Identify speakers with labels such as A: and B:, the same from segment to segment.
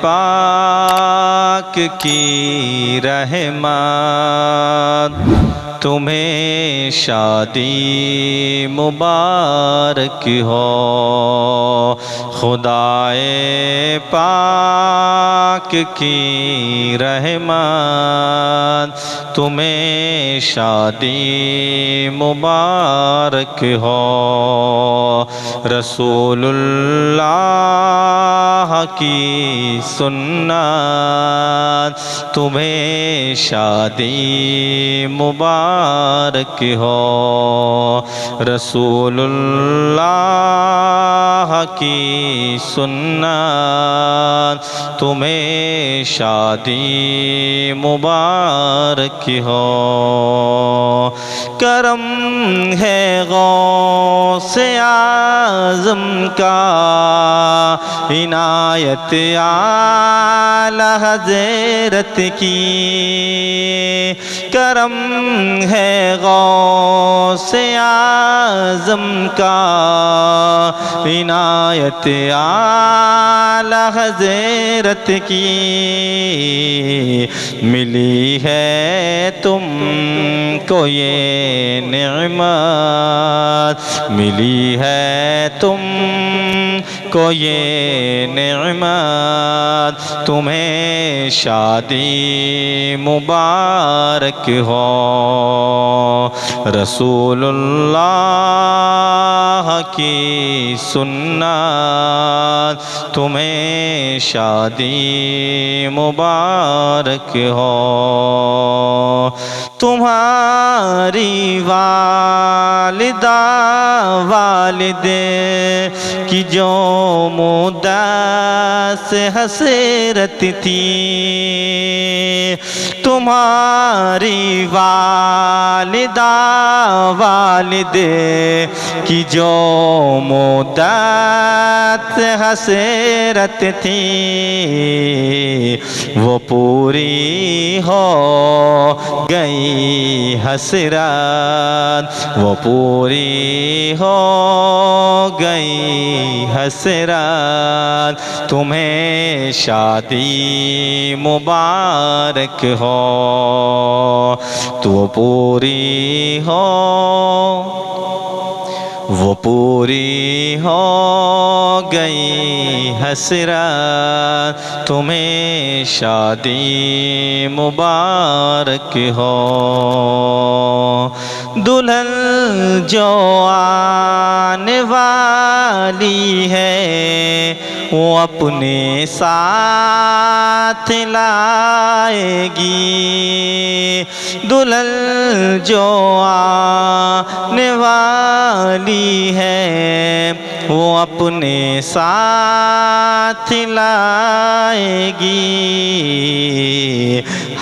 A: پاک کی رحمت تمہیں شادی مبارک ہو خدائے پاک کی رحمت تمہیں شادی مبارک ہو رسول اللہ کی سنت تمہیں شادی مبارک ہو رسول اللہ کی سنت تمہیں شادی مبارک ہو کرم ہے غوث اعظم کا عنایت اعلی حضرت کی کرم ہے غوث اعظم کا عنایت اعلی حضرت کی ملی ہے تم کو یہ نعمت ملی ہے تم کو یہ نعمت تمہیں شادی مبارک ہو رسول اللہ کی سنت تمہیں شادی مبارک ہو تمہاری والدہ والدے کی جو مدت سے حسرت تھی تمہاری والدہ والدے کی جو مدت سے حسرت تھی وہ پوری ہو گئی حسرت وہ پوری ہو گئی حسرت تمہیں شادی مبارک ہو تو پوری ہو وہ پوری ہو گئی حسرت تمہیں شادی مبارک ہو دلہن جو آنے والی ہے وہ اپنے ساتھ لائے گی دلہن جو آنے والی ہے وہ اپنے ساتھ لائے گی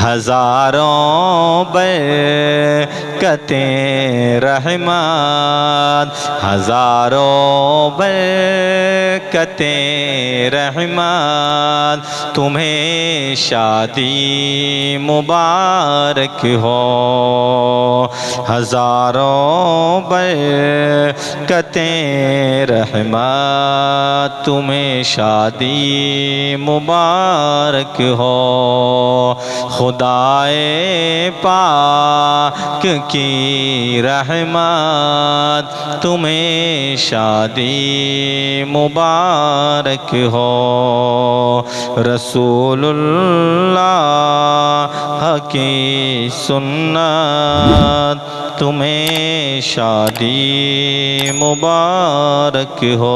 A: ہزاروں برکتیں رحمت ہزاروں برکتیں رحمت تمہیں شادی مبارک ہو ہزاروں برکتیں رحمت تمہیں شادی مبارک ہو خدائے پاک کی رحمت تمہیں شادی مبارک ہو رسول اللہ کی سنت تمہیں شادی مبارک ہو